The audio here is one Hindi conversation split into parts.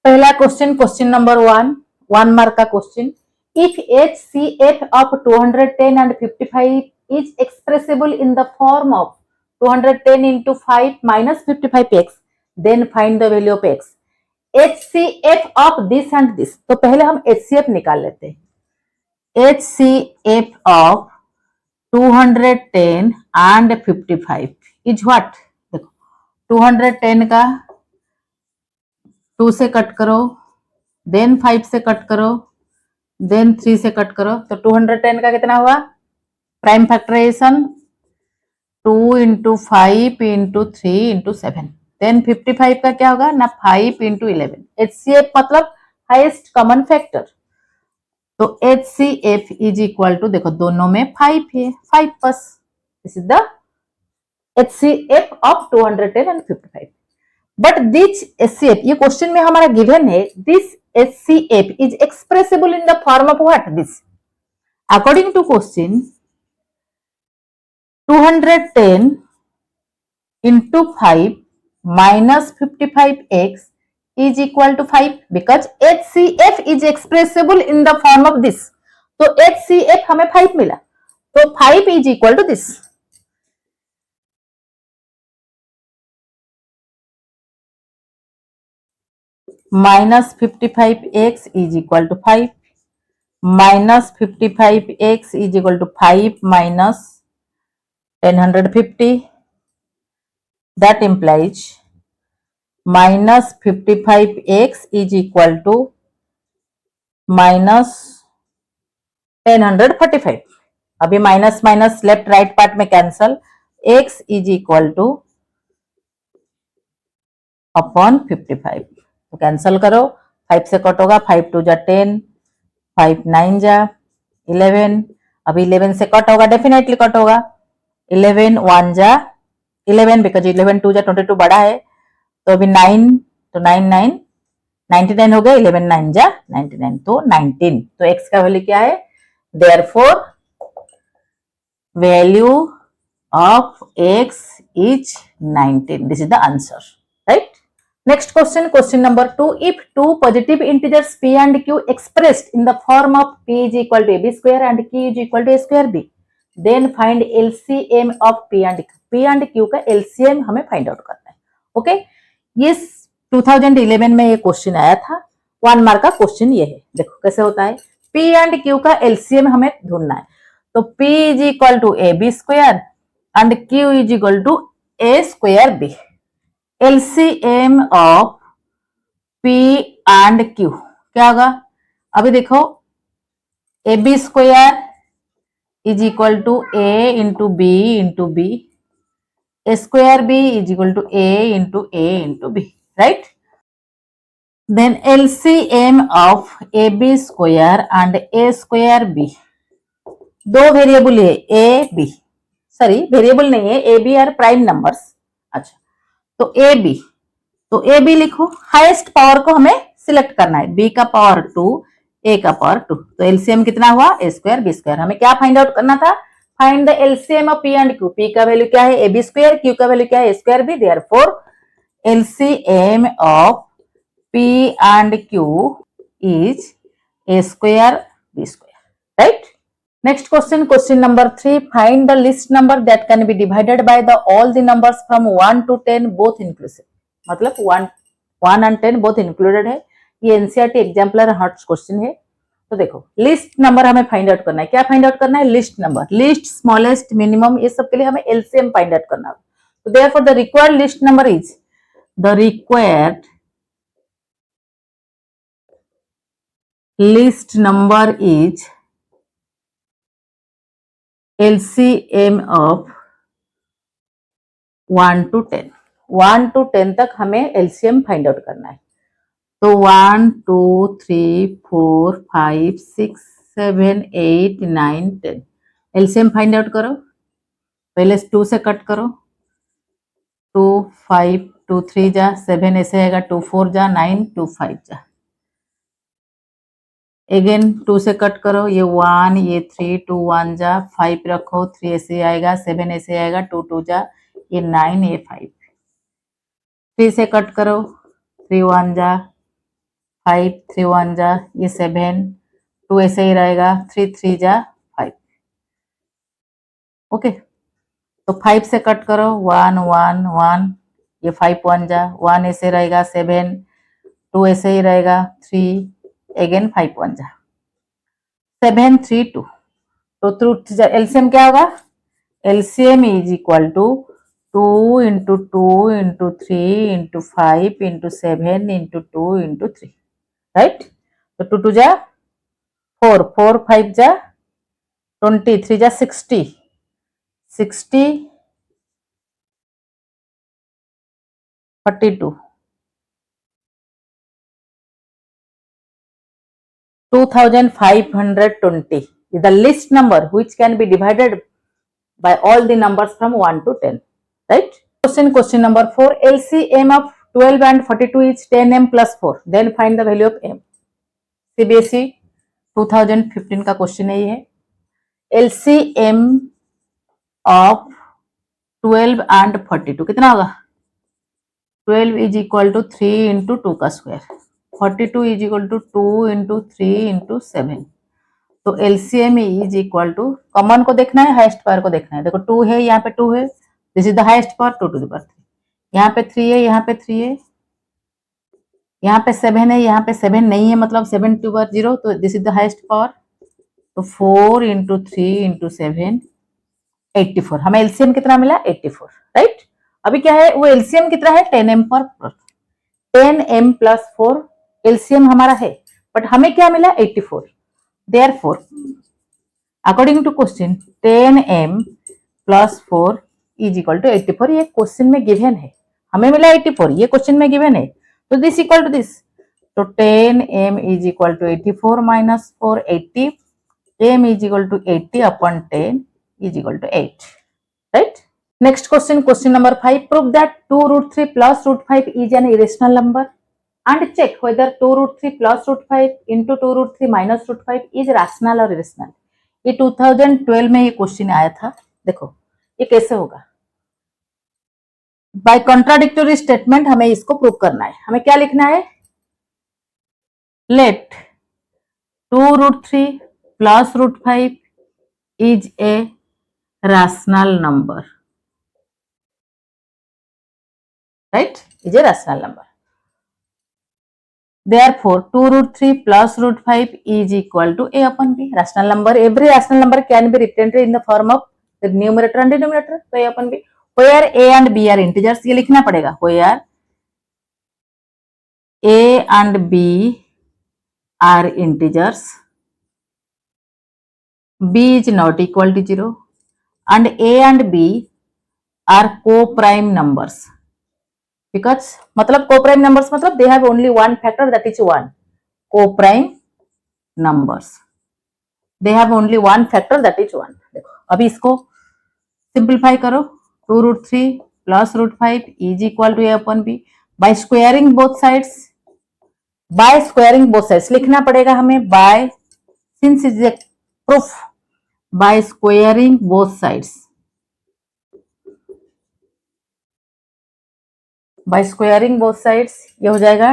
पहला क्वेश्चन, क्वेश्चन नंबर 1 मार्क का question. If HCF of 210 and 55 is expressible in the form of 210 into 5 minus 55x, then find the value of x. HCF of this and this, तो पहले हम HCF निकाल लेते हैं। HCF of 210 and 55 is what? देखो 210 का 2 से कट करो, देन 5 से कट करो, देन 3 से कट करो, तो 210 का कितना हुआ? Prime factorization 2 into 5 into 3 into 7। Then 55 का क्या होगा ना, 5 इंटू 11। HCF मतलब हाईएस्ट कॉमन फैक्टर, तो HCF इज इक्वल टू, देखो दोनों में 5 है, 5 बस। This is the HCF of 210 and 55। But this HCF, ये क्वेश्चन में हमारा गिवन है, this HCF is expressible in the form of what? This. According to question, 210 into 5 minus 55x is equal to 5 because HCF is expressible in the form of this. तो HCF हमें 5 मिला, तो 5 is equal to this. Minus 55x is equal to 5. Minus 55x is equal to 5 minus 1050. That implies minus 55x is equal to minus 1045. अभी minus minus left right part में cancel, x is equal to upon 55, तो कैंसल करो, 5 से कट होगा, 5 2 जा 10, 5 9 जा 11, अभी 11 से कट होगा, डेफिनेटली कट होगा, 11 1 जा 11 बिकॉज 11 2 जा 22 बड़ा है, तो अभी 9, तो 9 9 99 हो गया, 11 9 जा 99, तो 19। तो x का वैल्यू क्या है? Therefore value of x is 19। This is the answer, right? Next question, question number 2. If two positive integers p and q expressed in the form of p is equal to ab square and q is equal to a square b, then find LCM of p and q. p and q का LCM हमें फाइंड आउट करना है। ओके, ये 2011 में ये क्वेश्चन आया था, 1 मार्क का क्वेश्चन ये है। देखो कैसे होता है, p एंड q का LCM हमें ढूंढना है। तो p is equal to A B square and q is equal to A square B. LCM of P and Q क्या होगा? अभी देखो, A B square is equal to A into B into B, A square B is equal to A into B, right? Then LCM of A B square and A square B, दो वेरिएबल है ए बी, सॉरी वेरिएबल नहीं है, ए बी आर प्राइम नंबर्स। अच्छा, तो ए बी, तो ए बी लिखो, हाईएस्ट पावर को हमें सिलेक्ट करना है, बी का पावर 2 ए का पावर 2, तो एलसीएम कितना हुआ? A square b square. हमें क्या फाइंड आउट करना था? Find the LCM of p and q. P का वैल्यू क्या है? ए बी स्क्वायर, क्यू का वैल्यू क्या है? A square b. Therefore LCM of p and q is a square b square, right? Next question, question number 3. Find the list number that can be divided by the all the numbers from 1 to 10 both inclusive. मतलब 1 and 10 both included है। ये एनसीईआरटी एग्जाम्पलर हॉट क्वेश्चन है। तो देखो, लिस्ट नंबर हमें फाइंड आउट करना है। क्या फाइंड आउट करना है? List number, list, smallest, minimum, ये सब के लिए हमें एलसीएम फाइंड आउट करना है। तो therefore the required list number is, the required list number is LCM of 1 to 10, 1 to 10 तक हमें LCM फाइंड आउट करना है। तो 1 2 3 4 5 6 7 8 9 10, LCM फाइंड आउट करो। पहले 2 से कट करो, 2 5 2 3 जा 7 ऐसे आएगा, 2 4 जा 9 2 5 जा, अगेन 2 से कट करो, ये 1 ये 3 2 1 जा, 5 रखो, 3 ऐसे आएगा, 7 ऐसे आएगा, 2 2 जा, ये 9 ये 5, 3 से कट करो, 3 1 जा 5 3 1 जा, ये 7 2 ऐसे ही रहेगा, 3 3 जा 5। ओके, तो 5 से कट करो, 1 1 1, ये 5 1 जा, 1 ऐसे रहेगा, 7 2 ऐसे ही रहेगा, 3 अगेन 5 1 जा, 7 3 2। तो एलसीएम क्या होगा? LCM is equal to 2 into 2 into 3 into 5 into 7 into 2 into 3, right? तो 2 2 जा 4, 4 5 जा 20, 3 जा 60, 60 42, 2520 is the least number which can be divided by all the numbers from 1 to 10, right? Question number 4, LCM of 12 and 42 is 10m plus 4, then find the value of m. CBSE 2015 का क्वेश्चन है ये। LCM of 12 and 42 कितना होगा? 12 is equal to 3 into 2 का square, 42 is equal to 2 into 3 into 7। तो LCM is equal to, common को देखना है, हाईएस्ट पावर को देखना है। देखो 2 है, यहाँ पे 2 है, this is the highest power, 2 to the power 3। यहाँ पे 3 है, यहाँ पे 3 है, यहाँ पे 7 है, यहाँ पे 7 नहीं है, मतलब 7 टू पावर 0, तो this is the highest power. तो 4 इंटू 3 इंटू 7 84। हमें एलसीएम कितना मिला? 84, राइट? अभी क्या है, वो एलसीएम कितना है? 10m पर 10m प्लस 4 एलसीएम हमारा है, बट हमें क्या मिला? 84। Therefore, according to question, 10m plus 4 is equal to 84। ये क्वेश्चन में गिवन है, हमें मिला 84, ये क्वेश्चन में गिवन है, तो दिस इक्वल टू दिस। तो 10m is equal to 84 minus 4 80, m is equal to 80 upon 10 is equal to 8, right? Next question, question number 5, prove that 2 root 3 plus root 5 is an irrational number and check whether 2 root 3 plus root 5 into 2 root 3 minus root 5 is rational or irrational। ये 2012 में ये क्वेश्चन आया था। देखो ये कैसे होगा, बाय कॉन्ट्राडिक्टरी स्टेटमेंट हमें इसको प्रूव करना है। हमें क्या लिखना है? Let 2 root 3 plus root 5 is a rational number, right? Is a rational number. Therefore, 2 root 3 plus root 5 is equal to a upon b. Rational number, every rational number can be represented in the form of the numerator and denominator. So a upon b, where a and b are integers, ये लिखना पड़ेगा, where a and b are integers, b is not equal to 0, and a and b are co-prime numbers। Because मतलब co-prime numbers मतलब they have only one factor, that is 1। co-prime numbers, they have only one factor, that is 1। देखो अभी इसको सिंप्लीफाई करो, 2 root 3 plus root 5 is equal to a upon b by squaring both sides। by squaring both sides लिखना पड़ेगा हमें, by, since is a proof, by squaring both sides, by squaring both sides ये हो जाएगा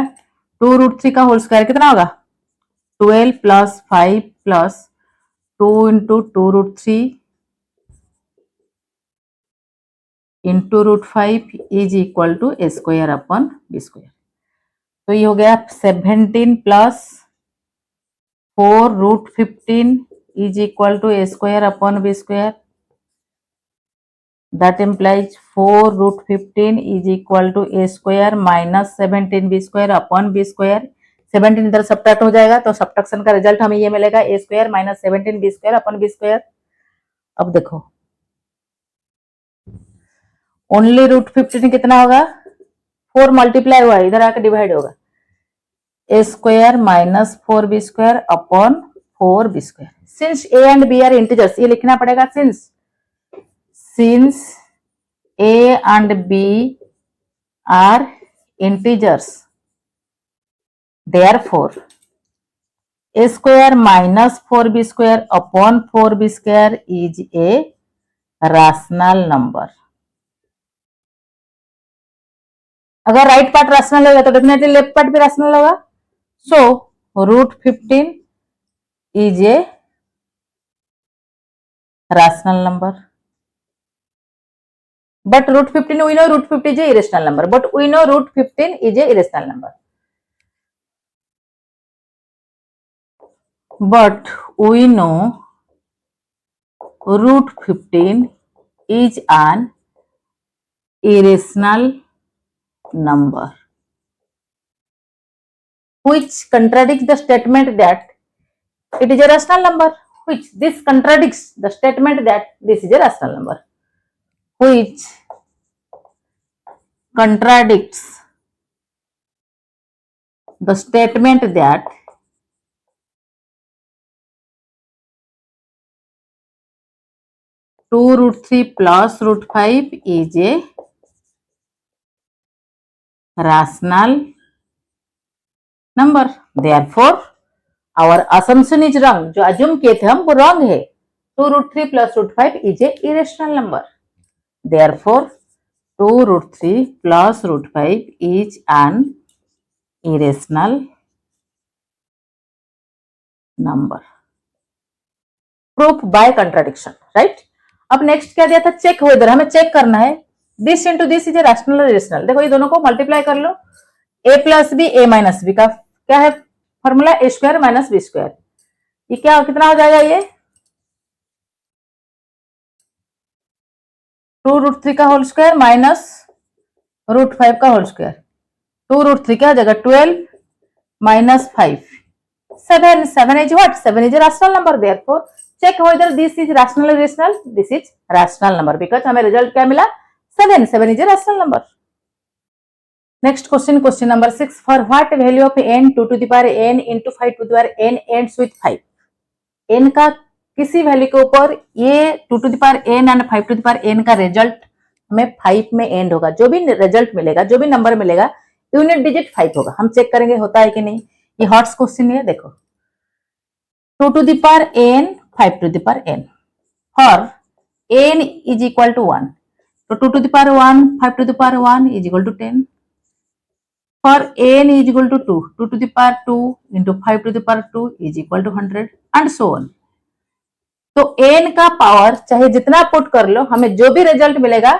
2 root 3 का होल स्क्वायर कितना होगा? 12 plus 5 plus 2 into 2 root 3 into root 5 is equal to a square upon b square। तो ये हो गया 17 plus 4 root 15 is equal to a square upon b square। That implies 4 root 15 is equal to a square minus 17 b square upon b square। 17 इधर सब्ट्रैक्ट हो जाएगा, तो सब्ट्रैक्शन का रिजल्ट हमें ये मिलेगा a square minus 17 b square upon b square। अब देखो ओनली रूट 15 कितना होगा? 4 मल्टीप्लाई हुआ है, इधर आकर डिवाइड होगा, a square minus 4b square upon 4b square। Since a and b are integers, ये लिखना पड़ेगा since a and b are integers, therefore a square minus 4b square upon 4b square is a rational number। अगर राइट पार्ट रैशनल होगा तो डेफिनेटली लेफ्ट पार्ट भी रैशनल होगा। So root 15 is a rational number. But root 15, we know root 50 is a irrational number. But we know root 15 is a irrational number. But we know root 15 is an irrational number, which contradicts the statement that it is a rational number. Which this contradicts the statement that this is a rational number. Which contradicts the statement that two root 3 plus root 5 is a rational number. Therefore, our assumption is wrong. जो assume किए थे हम वो wrong है. 2 root 3 plus root 5 is a irrational number. Therefore, 2 root 3 plus root 5 is an irrational number. Proof by contradiction, right? अब नेक्स्ट क्या दिया था, चेक वेदर. हमें चेक करना है this into this is a rational और इरेशनल. देखो ये दोनों को मल्टीप्लाई कर लो. ए प्लस बी ए माइनस बी का क्या है फॉर्मूला, ए स्क्वायर माइनस बी स्क्वायर. ये क्या कितना हो जाएगा, ये 2 रूट 3 का होल स्क्वायर माइनस रूट 5 का होल स्क्वायर. 2 रूट 3 क्या हो जाएगा 12 minus 5 7. 7 is what? 7 is a rational number. Therefore, check whether this is rational or irrational. This is rational number because हमें रिजल्ट क्या मिला 7. 7 is a rational number. Next question, question number 6. For what value of n 2 to the power n into 5 to the power n ends with 5? n का किसी वैल्यू के ऊपर ये 2 to the power n and 5 to the power n का रिजल्ट हमें 5 में एंड होगा. जो भी रिजल्ट मिलेगा, जो भी नंबर मिलेगा, यूनिट डिजिट 5 होगा. हम चेक करेंगे होता है कि नहीं. ये हॉट्स क्वेश्चन है. देखो 2 to the power n 5 to the power n. For n is equal to 1. So 2 to the power 1 5 to the power 1 is equal to 10. For n is equal to 2. 2 to the power 2 into 5 to the power 2 is equal to 100 and so on. तो n का पावर चाहे जितना पुट कर लो, हमें जो भी रिजल्ट मिलेगा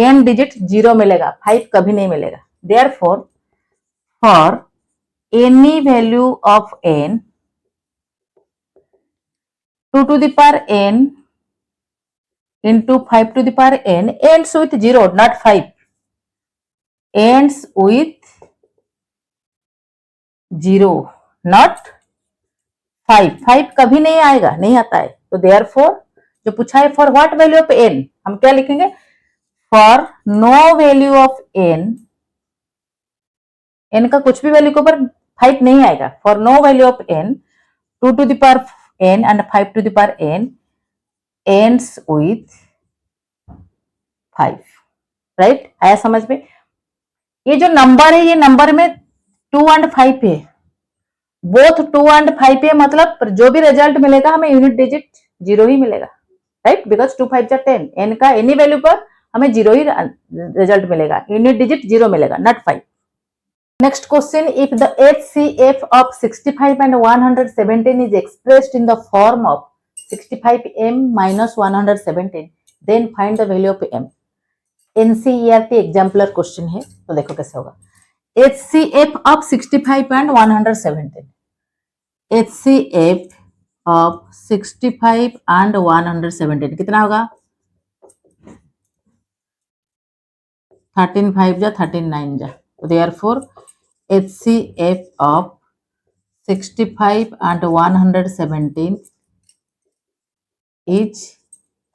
n डिजिट 0 मिलेगा, 5 कभी नहीं मिलेगा. Therefore, for any value of n 2 to the power n into 5 to the power n ends with 0, not 5. Ends with 0, not 5. 5 कभी नहीं आएगा, नहीं आता है. तो therefore जो पूछा है for what value of n, हम क्या लिखेंगे, for no value of n, n का कुछ भी वैल्यू के ऊपर 5 नहीं आएगा. For no value of n 2 to the power n and 5 to the power n ends with 5. Right, आया समझ में. ये जो नंबर है, ये नंबर में 2 and 5 है, बोथ 2 and 5 है. मतलब जो भी रिजल्ट मिलेगा हमें यूनिट डिजिट 0 ही मिलेगा. राइट, बिकॉज 2 5 10, n का एनी वैल्यू पर हमें 0 ही रिजल्ट मिलेगा, यूनिट डिजिट 0 मिलेगा, not 5. Next question, if the HCF of 65 and 117 is expressed in the form of 65m minus 117, then find the value of m. NCERT exemplar question है, तो देखो कैसे होगा. HCF of 65 and 117. HCF of 65 and 117 कितना होगा, 13 5 जा 13 9 जा. Therefore, HCF of 65 and 117 is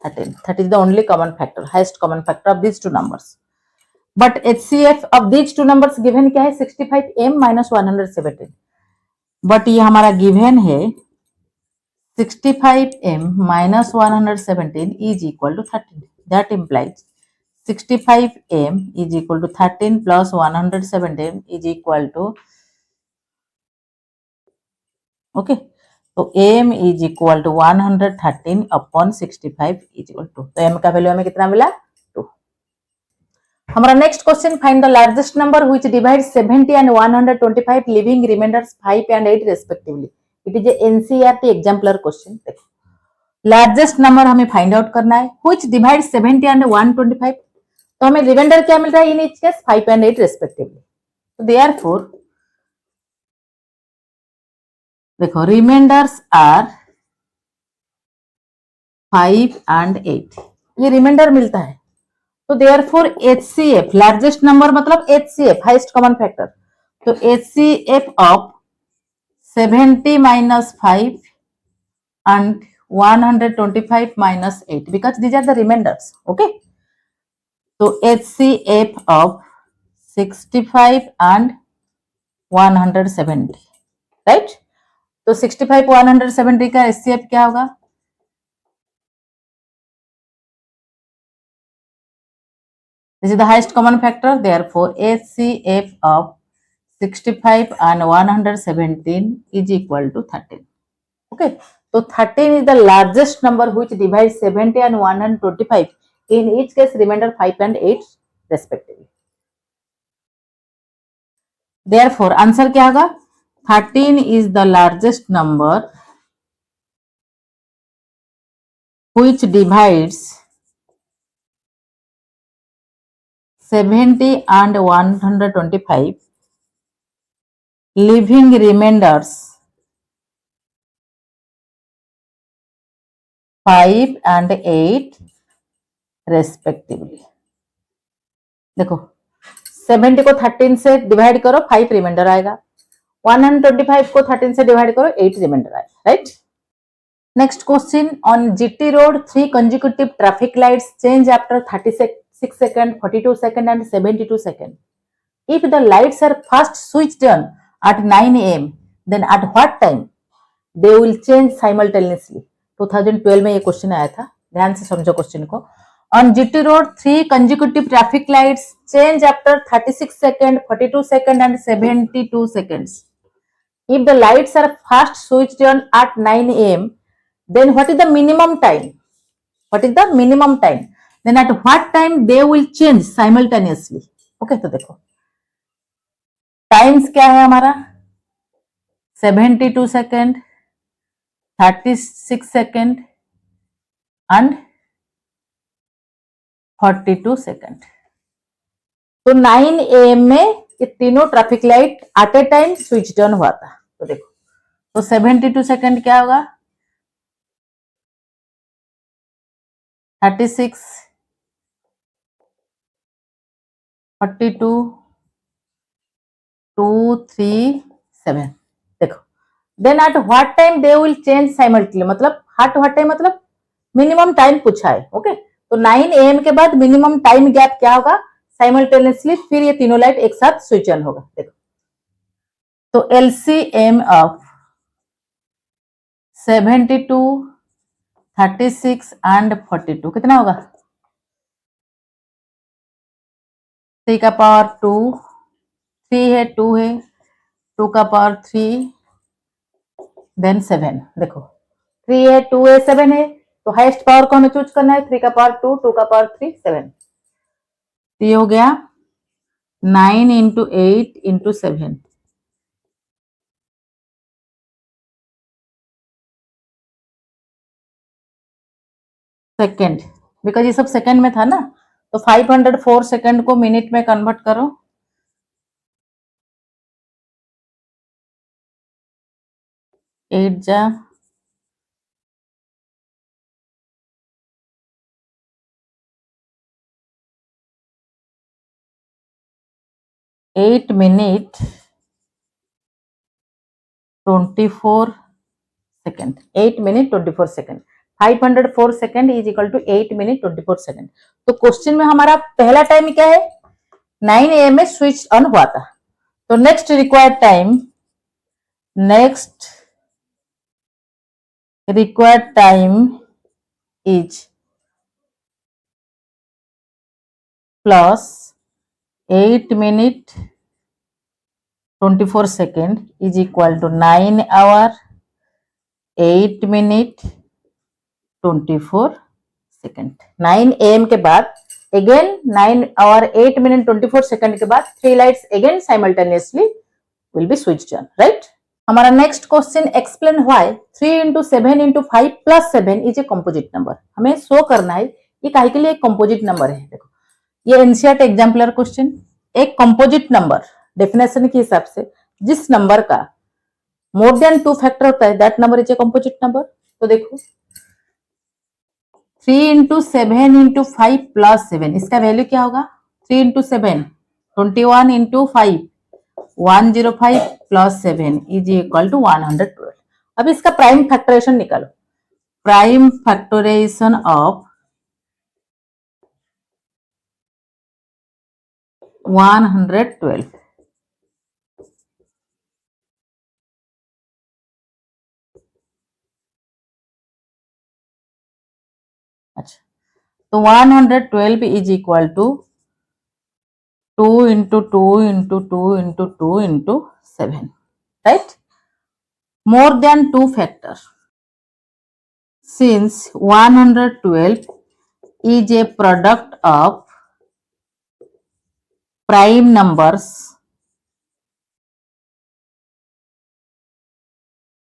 13. 30 is the only common factor, highest common factor of these two numbers. But HCF of these two numbers given क्या है, 65m minus 117. But ये हमारा given है 65m minus 117 is equal to 13. That implies 65m is equal to 13 plus 117 is equal to, okay, तो m is equal to 113 upon 65 is equal to, तो m का वैल्यू हमें कितना मिला 2. हमारा next question, find the largest number which divides 70 and 125 leaving remainders 5 and 8 respectively. It is a NCERT exemplar question. देखो लार्जेस्ट नंबर हमें फाइंड आउट करना है, व्हिच डिवाइड्स 70 and 125, तो हमें रिमाइंडर क्या मिल रहा है in each case 5 and 8 respectively. तो देयरफॉर देखो रिमाइंडर्स आर 5 and 8, ये रिमाइंडर मिलता है। तो देयरफॉर HCF लार्जेस्ट नंबर मतलब HCF हाईएस्ट कॉमन फैक्टर, तो HCF of 70 minus 5 and 125 minus 8 because these are the remainders. Okay, so HCF of 65 and 170, right? तो 65 170 का HCF क्या होगा? This is the highest common factor, therefore HCF of 65 and 117 is equal to 13. Okay, so 13 is the largest number which divides 70 and 125, in each case remainder 5 and 8 respectively. Therefore answer क्या होगा? 13 is the largest number which divides 70 and 125 living remainders 5 and 8 respectively. देखो 70 को 13 से डिवाइड करो 5 रिमाइंडर आएगा, 125 को 13 से डिवाइड करो 8 रिमाइंडर आएगा, right. Next question, on GT road 3 consecutive traffic lights change after 36 second, 42 second and 72 second. If the lights are first switched on at 9 am, then at what time they will change simultaneously? 2012 में ये क्वेश्चन आया था, ध्यान से समझो क्वेश्चन को। On GT Road, 3 consecutive traffic lights change after 36 seconds, 42 seconds and 72 seconds. If the lights are first switched on at 9 am, then what is the minimum time? What is the minimum time? Then at what time they will change simultaneously? Okay, तो देखो टाइम्स क्या है हमारा 72 सेकेंड, 36 सेकेंड एंड 42 सेकेंड। तो 9 AM में ये तीनों traffic light at A time switch on हुआ था। तो देखो तो 72 सेकेंड क्या होगा 36, 42, 2, 3, 7। देखो then at what time they will change simultaneously, मतलब एट व्हाट टाइम मतलब मिनिमम टाइम पूछा है। ओके, तो 9 AM के बाद मिनिमम टाइम गैप क्या होगा साइमल्टेनियसली, फिर ये तीनों लाइट एक साथ स्विच ऑन होगा। देखो तो LCM ऑफ 72, 36 एंड 42 कितना होगा 3 का पावर 2, 3 है 2 है 2 का पावर 3 देन 7। देखो 3 है 2 है 7 है, तो हाईएस्ट पावर को हमें चूज करना है 3 का पावर 2, 2 का पावर 3, 7। तो ये हो गया 9 into 8 into 7, सेकेंड, बिकॉज ये सब सेकेंड में था ना, तो 504 सेकेंड को मिनट में कन्वर्ट करो, एट जा 8 minute 24 second, 8 minute 24 second, 504 second is equal to 8 minute 24 second. तो क्वेश्चन में हमारा पहला टाइम क्या है 9 AM में स्विच ऑन हुआ था, तो next required time is plus 8 minute 24 second is equal to 9 hour 8 minute 24 second. 9 AM के बाद again 9 और 8 minute 24 second के बाद 3 lights again simultaneously will be switched on, right? हमारा next question explain why 3 into 7 into 5 plus 7 is a composite number. हमें शो करना है ये काहे के लिए एक कंपोजिट नंबर है। देखो ये एनसीईआरटी एग्जाम्पलर क्वेश्चन, एक कंपोजिट नंबर डेफिनेशन के हिसाब से जिस नंबर का मोर देन 2 फैक्टर होता है that number is a composite number. तो देखो 3 into 7 into 5 plus 7 इसका वैल्यू क्या होगा? 3 into 7 21 into 5 105 plus 7 is equal to 112। अब इसका प्राइम फैक्टराइजेशन निकालो। प्राइम फैक्टराइजेशन ऑफ 112, अच्छा तो 112 is equal to 2 into 2 into 2 into 2 into 7, right? More than 2 factor. Since 112 is a product of prime numbers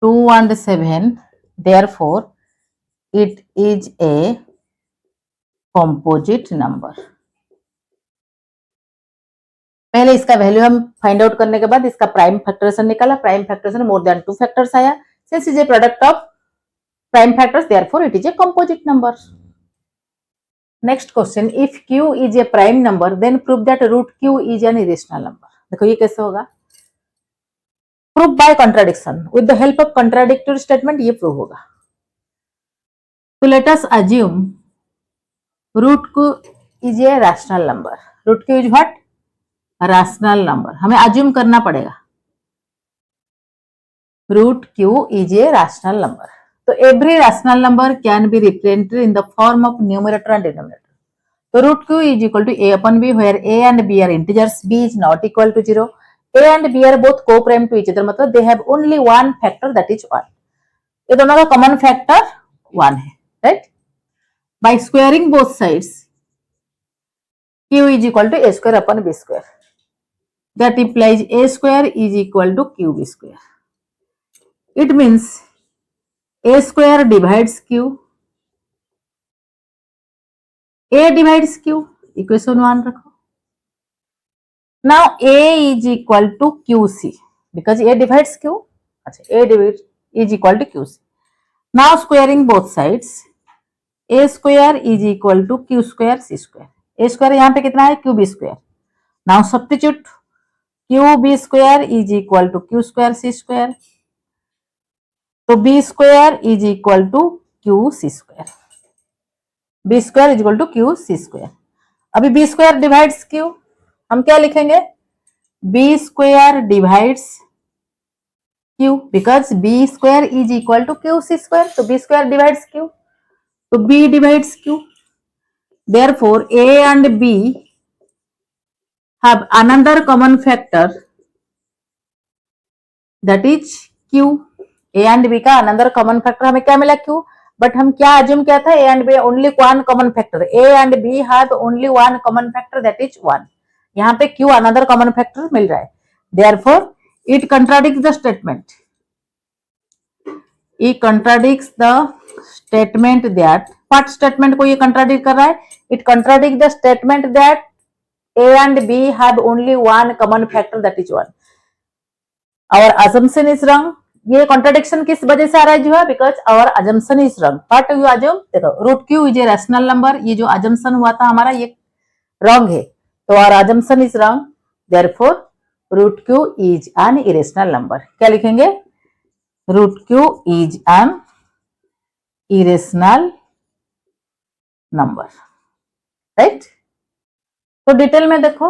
2 and 7, therefore it is a composite number। पहले इसका वैल्यू हम फाइंड आउट करने के बाद इसका प्राइम फैक्टराइजेशन निकाला। Prime factorisation more than 2 factors आया। Since is a product of prime factors therefore it is a composite number. Next question, if q is a prime number then prove that root q is an irrational number. देखो ये कैसे होगा? Prove by contradiction with the help of contradictory statement ये प्रूव होगा। तो let us assume root q is a rational number. Root q is what? Rational number. हमें अज्यूम करना पड़ेगा root q is a rational number. तो every rational number can be represented in the form of numerator and denominator. तो root q is equal to a upon b where a and b are integers, b is not equal to 0, a and b are both co-prime to each other, मतलब they have only one factor that is 1। ये दोनों का कॉमन फैक्टर 1 है, right? By squaring both sides q is equal to a square upon b square, that implies a square is equal to qb square। It means a square divides q, a divides q, equation 1 रखो। Now a is equal to qc because a divides q, अच्छा a is equal to qc। Now squaring both sides, a square is equal to q square c square। a square यहाँ पे कितना है? qb square। Now substitute qb square is equal to q square c square, तो b square is equal to qc square, b square is equal to qc square। अभी b square divides q, हम क्या लिखेंगे? b square divides q because b square is equal to qc square, तो b square divides q, तो b divides q, therefore a and b have another common factor that is q। a and b का अनदर कॉमन फैक्टर हमें क्या मिला? q। बट हम क्या अज्यूम किया था? a and b only one common factor, a and b have only one common factor that is 1। यहाँ पे q अनदर कॉमन फैक्टर मिल रहा है, therefore it contradicts the statement, it contradicts the statement that, what statement को ये कंट्राडिक्ट कर रहा है? It contradict the statement that a and b have only one common factor that is 1। our assumption is wrong। ये कॉन्ट्राडिक्शन किस वजह से आ रहा है जो है? Because our assumption is wrong. What you assume? देखो root q is a rational number, ये जो अजम्पशन हुआ था हमारा ये रॉन्ग है, तो our assumption is wrong, therefore root q is an irrational number. क्या लिखेंगे? Root q is an irrational number, right? तो डिटेल में देखो,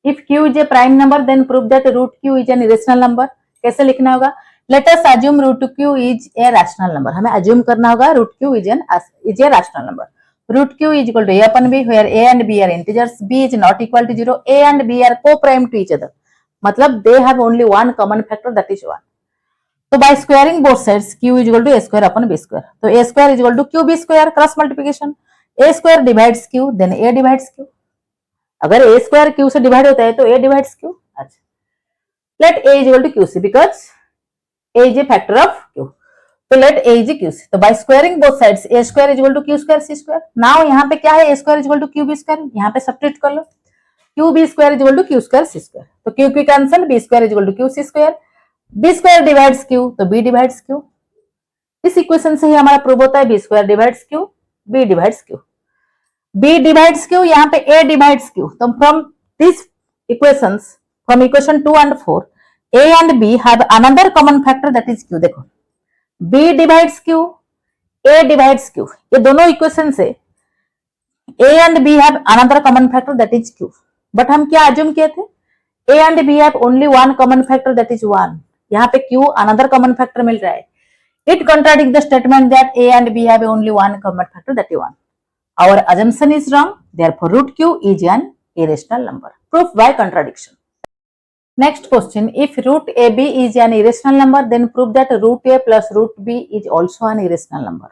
if q is a prime number then prove that root q is an irrational number. कैसे लिखना होगा? Let us assume root q is a rational number. हमें अज्यूम करना होगा root q is a rational number. Root q is equal to a upon b where a and b are integers, b is not equal to 0, a and b are co-prime to each other, मतलब they have only one common factor that is 1। तो by squaring both sides q is equal to a square upon b square, तो a square is equal to qb square, cross multiplication. A square divides q then a divides q. अगर ए स्क्वायर क्यू से डिवाइड होता है तो ए डिवाइड्स क्यू। अच्छा let a is equal to q c because a is a factor of q. तो let a is q c. तो by squaring both sides a square is equal to q square c square. Now यहाँ पे क्या है a square is equal to q b square, यहाँ पे सब्ट्रैक्ट कर लो q b square is equal to q square c square. तो q q cancel b square is equal to q c square. B square divides q तो बी डिवाइड्स क्यू। इस इक्वेशन से ही हमारा प्रूव होता है b square divides q b divides q. B divides q यहाँ पे ए डिवाइड्स क्यू। तो from this equations from equation 2 and 4 A and B have another common factor that is Q। देखो B divides Q, A divides Q, ये दोनों इक्वेशन से A and B have another common factor that is Q। But हम क्या अज्यूम किए थे A and B have only one common factor that is 1। यहाँ पे Q another common factor मिल रहा है। It contradicts the statement that A and B have only one common factor that is 1। Our assumption is wrong, therefore root Q is an irrational number। Proof by contradiction। Next question, if root AB is an irrational number then prove that root A plus root B is also an irrational number।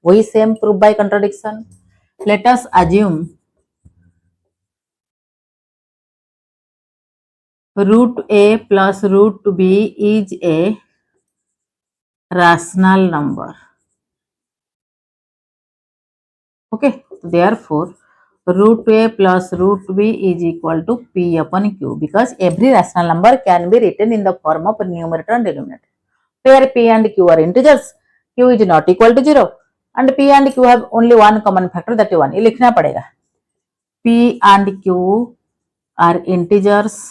वही same proof by contradiction। Let us assume root A plus root B is a rational number। Okay, therefore root A plus root B is equal to P upon Q because every rational number can be written in the form of numerator and denominator। Where P and Q are integers, Q is not equal to 0 and P and Q have only one common factor that is 1। ये लिखना पड़ेगा P and Q are integers,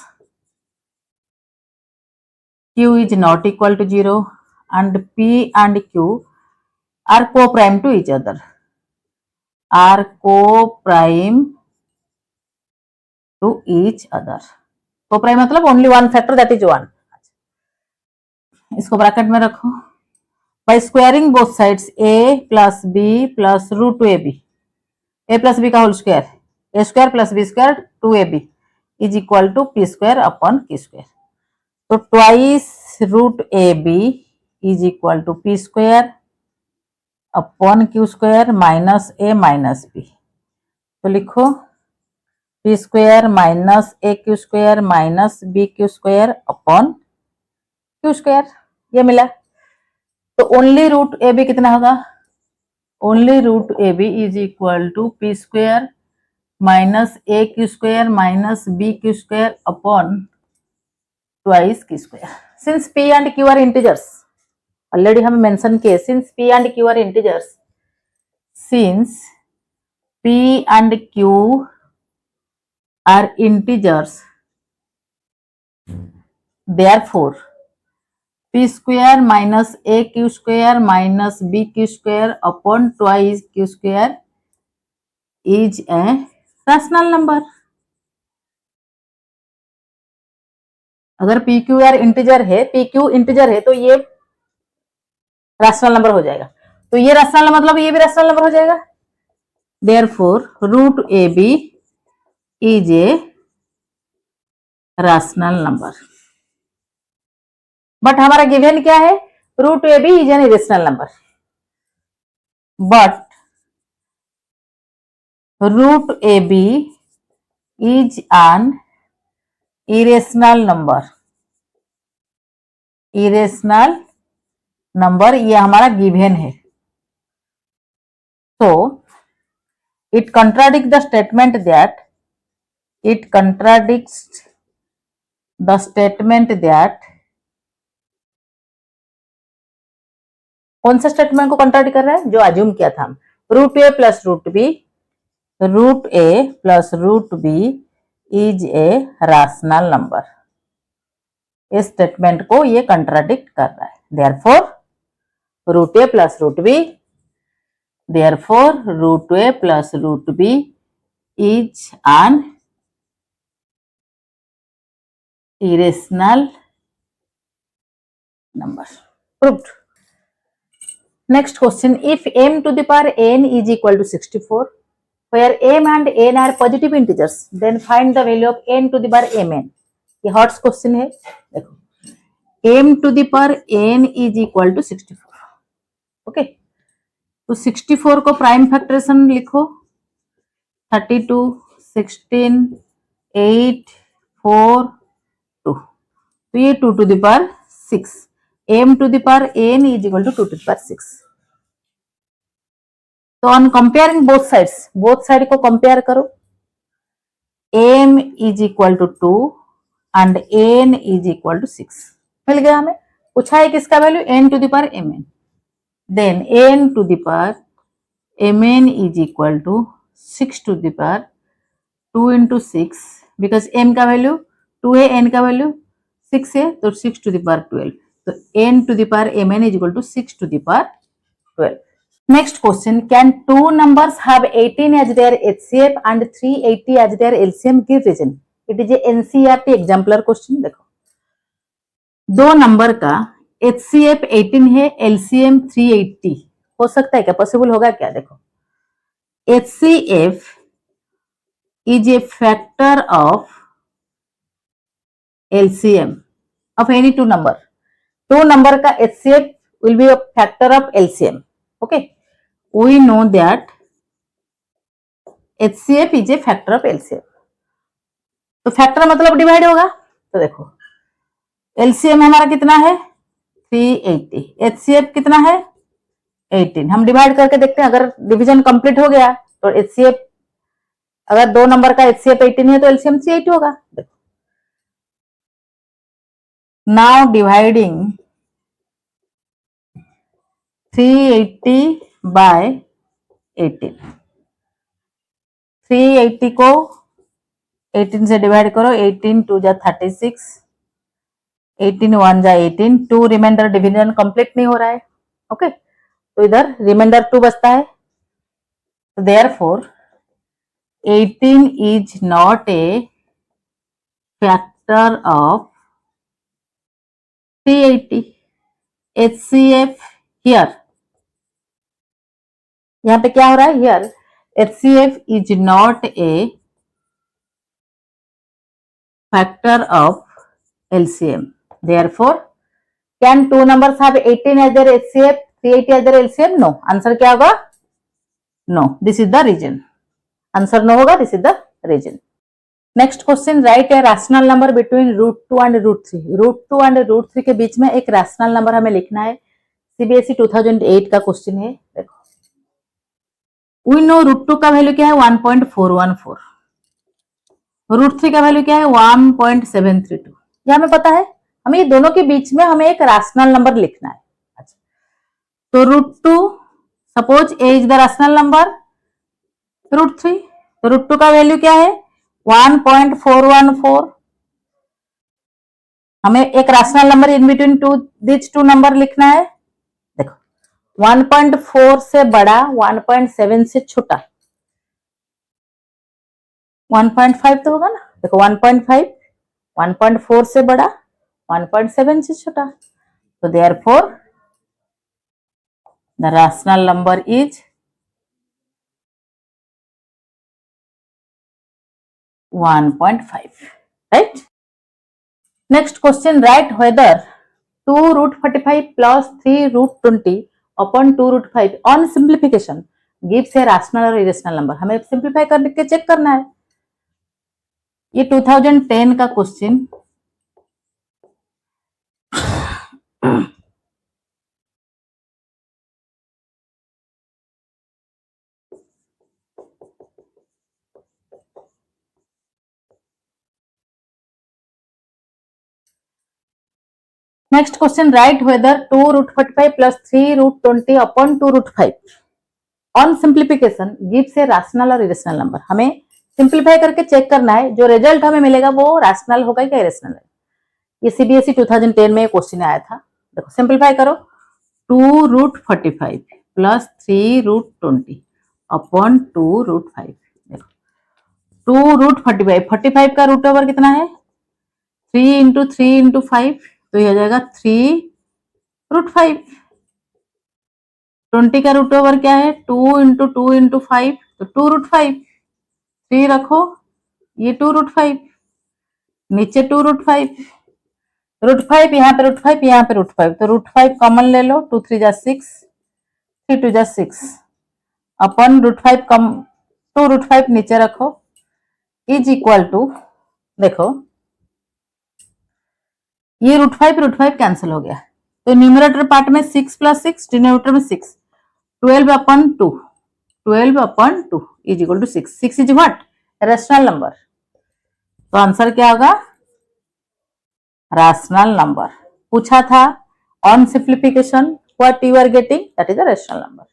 Q is not equal to 0 and P and Q are co-prime to each other, are co-prime to each other। co-prime मतलब only one factor that is 1। इसको ब्रैकेट में रखो। by squaring both sides a plus b plus root 2ab, a plus b का whole square a square plus b square 2ab is equal to p square upon q square। तो twice root ab is equal to p square upon q square minus a minus b. तो लिखो p square minus a q square minus b q square upon q square, ये मिला। तो ओनली रूट ए बी कितना होगा, only root a b is equal to p square minus a q square minus b q square upon twice q square. Since p and q are integers, already हम मेंशन किए, since P and Q are integers, since P and Q are integers, therefore P square minus A Q square minus B Q square upon twice Q square is a rational number। अगर PQ यार इंटीजर है, PQ इंटीजर है तो ये रैशनल नंबर हो जाएगा। तो ये रैशनल मतलब ये भी रैशनल नंबर हो जाएगा। Therefore root a b is a rational number. But हमारा गिवन क्या है, root a b is an irrational number. But root a b is an irrational number. Irrational number ये हमारा गिवन है। So it contradicts the statement that कौन सा स्टेटमेंट को कंट्राडिक्ट कर रहा है, जो अज्यूम किया था हम, root a plus root b is a rational number. इस स्टेटमेंट को ये कंट्राडिक्ट कर रहा है। Therefore root a plus root b, therefore root a plus root b is an irrational number। Proved। Next question, if m to the power n is equal to 64 where m and n are positive integers then find the value of n to the power mn। ये हॉट्स क्वेश्चन है। देखो m to the power n is equal to 64। Okay तो 64 को प्राइम फैक्टरेशन लिखो, 32, 16, 8, 4, 2, तो ये 2 to the power 6, m to the power n is equal to 2 to the power 6. तो ऑन कंपेयरिंग बोथ साइड को कंपेयर करो, m is equal to 2 and n is equal to 6, मिल गया हमें. पूछा है किसका value, n to the power mn, then n to the power mn is equal to 6 to the power 2 into 6, because m का वैल्यू 2 है, n का वैल्यू 6 है, तो 6 to the power 12, तो n to the power mn is equal to 6 to the power 12. Next question, can two numbers have 18 as their HCF and 380 as their LCM? Give reason. It is a NCERT exemplar question. देखो, दो नंबर का HCF 18 है, LCM 380 हो सकता है क्या, पॉसिबल होगा क्या? देखो, HCF is a factor of LCM of any two number. Two number का HCF will be a factor of LCM. Okay, we know that HCF is a factor of LCM. तो फैक्टर मतलब डिवाइड होगा, तो देखो LCM हमारा कितना है 380, HCF कितना है 18, हम डिवाइड करके देखते हैं, अगर डिवीजन कंप्लीट हो गया तो HCF, अगर दो नंबर का HCF 18 है तो LCM 380 होगा. देखो, नाउ डिवाइडिंग 380 बाय 18, 380 को 18 से डिवाइड करो, 18 2 जा 36, 18 1 जा 18, 2 रिमाइंडर डिवीजन कंप्लीट नहीं हो रहा है. ओके, तो इधर रिमाइंडर 2 बचता है, तो therefore 18 is not a factor of 380. HCF here, यहाँ पे क्या हो रहा है, here HCF is not a factor of LCM. Therefore, can two numbers have 18 as their HCF, 380 as their LCM? No. Answer क्या होगा? No. This is the reason. Answer no होगा. This is the reason. Next question, write a rational number between root 2 and root 3. root 2 and root 3 के बीच में एक rational number हमें लिखना है. CBSE 2008 का क्वेश्चन है. देखो, we know root 2 का वैल्यू क्या है 1.414, रूट 3 का वैल्यू क्या है 1.732. ये हमें पता है, हमें ये दोनों के बीच में हमें एक रैशनल नंबर लिखना है. अच्छा, तो root 2, suppose a is the rational number root 3, तो रूट 2 का वैल्यू क्या है 1.414. हमें एक rational number in between this two number लिखना है. देखो, 1.4 से बड़ा, 1.7 से छोटा, 1.5 तो होगा ना. देखो 1.5, 1.4 से बड़ा, 1.7 से छोटा, तो therefore the rational number is 1.5. Right. Next question, right whether 2 root 45 plus 3 root 20 upon 2 root 5 on simplification gives a rational और irrational number. हमें सिंप्लीफाई करके चेक करना है. ये 2010 का question, next question, right whether 2 root 45 plus 3 root 20 upon 2 root 5 on simplification gives a rational और इरेशनल नंबर. हमें सिंप्लीफाई करके चेक करना है, जो रिजल्ट हमें मिलेगा वो रैशनल होगा या इरेशनल है. ये CBSE 2010 में क्वेश्चन आया था. देखो, सिंप्लीफाई करो, 2 root 45 plus 3 root 20 upon 2 root 5. देखो, 2 root 45, 45 का रूट ओवर कितना है 3 into 3 into 5, तो ये आ जाएगा 3 root 5. 20 का रूट ओवर क्या है 2 into 2 into 5, तो 2 root 5. 3 रखो, ये 2 root 5, नीचे 2 root 5, रूट 5 यहाँ पे रूट 5, यहाँ पे रूट 5, तो रूट 5 कॉमन ले लो, 2 3 जा 6, 3 2 जा 6 अपन रूट 5 कम टू रूट 5 नीचे रखो इज इक्वल टू, देखो ये रूट 5 कैंसिल हो गया, तो न्यूमरेटर पार्ट में 6 + 6, डिनोमिनेटर में 6, 12/2, 12/2 is equal to 6, 6 is what, rational number. तो आंसर क्या होगा, रैशनल नंबर। पूछा था on simplification what you are getting, that is a rational number.